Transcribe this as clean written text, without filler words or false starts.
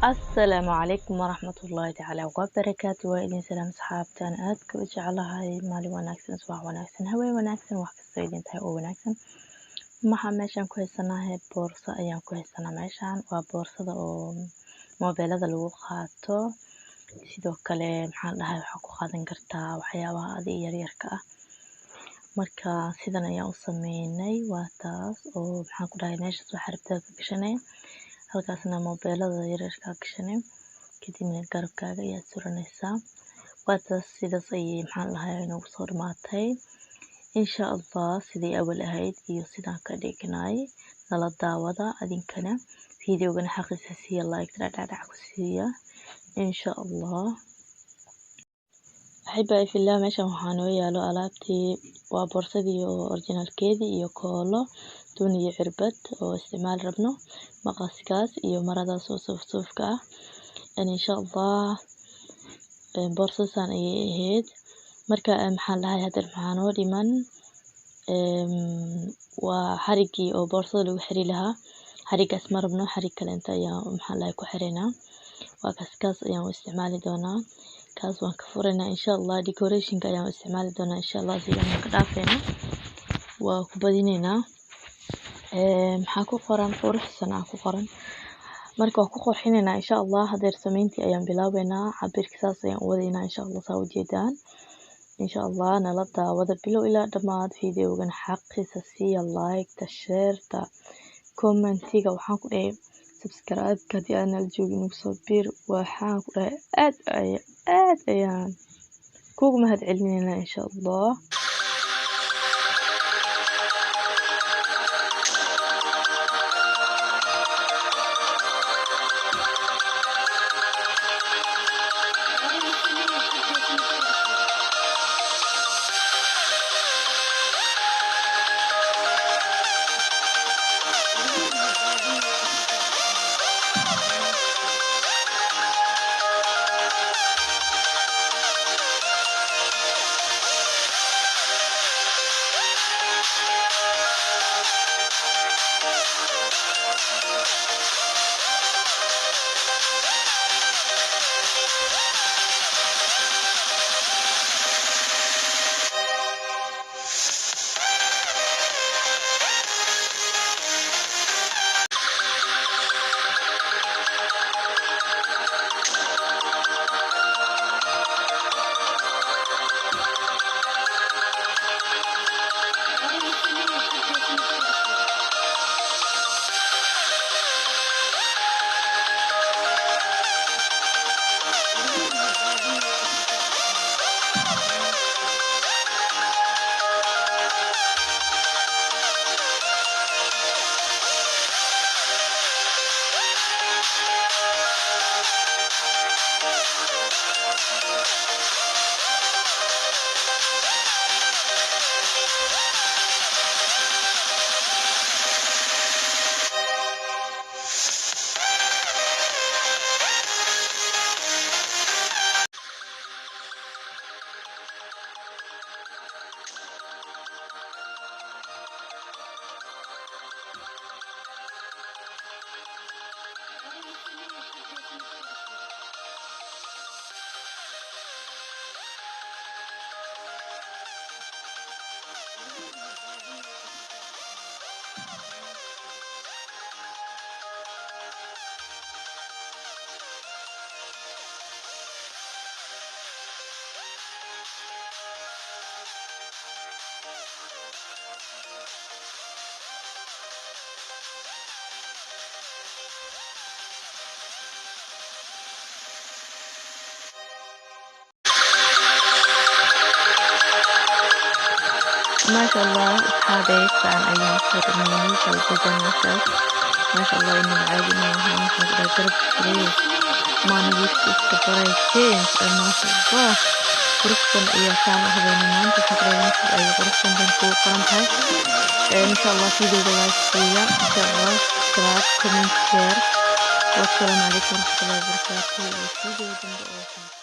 السلام عليكم ورحمة الله تعالى وبركاته وإذن سلام صحابتي أنا aadka u jeclahay maalin wanaagsan subax wanaagsan haween wanaagsan wax kasta idin tahay oo wanaagsan maxaa meeshan ku haysanahay boorso ayaan ku haysanaa meeshan waa boorsada oo mobilada lagu qaato sidoo kale maxaan dhahay waxaa ku qaadan kartaa waxyaabaha adiga yaryarka ah marka sidan ayaan u sameynay waa taas oo maxaan ku dhahay meesha soo xiribtada ka gashanay halkaasna mobilada yaryarka gashanay kadibna garabkaaga ayaa suranaysaa waa taas sidaas ayay maxaan dhahay inoogu soo dhamaatay insha allah sidii awal ahayd iyo sidaan ka dhignay nala daawada adinkana fiidiyowgana xaqiisa siiya like dhacdhac ku siiya insha allah أحبائي في الله meeshan waxaa noo yaalo alaabtii waa boorsadii oo originalkeedii iyo koolo tuun iyo cirbad oo isticmaal rabno maqaskaas iyo maradaas oo suufka ah insha allah boorsadan ayay ahayd marka maxaan dhahay hadda maxaa noo dhiman waa xarigii oo boorsada lagu xiri lahaa xarigaas ma rabno xarig kale inta ayaa maxaan dhahay ku xireynaa waa kaas ayaan u isticmaali doonaa kaas waan ka furaynaa insha allah decorationka ayaan u isticmaali doonaa insha allah sidaan ka dhaafayna waa ku badinaynaa maxaa ku qoran quruxsan ku qoran marka waan ku qorxinaynaa insha allah hadeer samayntii ayaan bilaabaynaa cabirka saas ayaan u wadaynaa insha allah saa ujeedaan insha allah nala daawada bilow ilaa dhammaad fiidiyowgana xaqiisa siiya like-ta share-ta commentiga waxaan ku dhahay subscribe-ka haddii aad nala joogin ugu soo biir waxaan ku dhahay aad ayaan kuugu mahadcelinaynaa insha allah ما شاء الله أصحابي كان أيام فرميني فالجدا نساس ما شاء الله إنه عادي ما هو مثل قرب فريق ما نجيش إستفريتين ما شاء الله قرصن إيا كان أهبين مان تحقرين نسل أي قرصن بنكو قرمتها إن شاء الله في دولة لايكية إن شاء الله سبسكرايب كومنت شير والسلام عليكم ورحمة الله وبركاته وفيديو جنب أوسع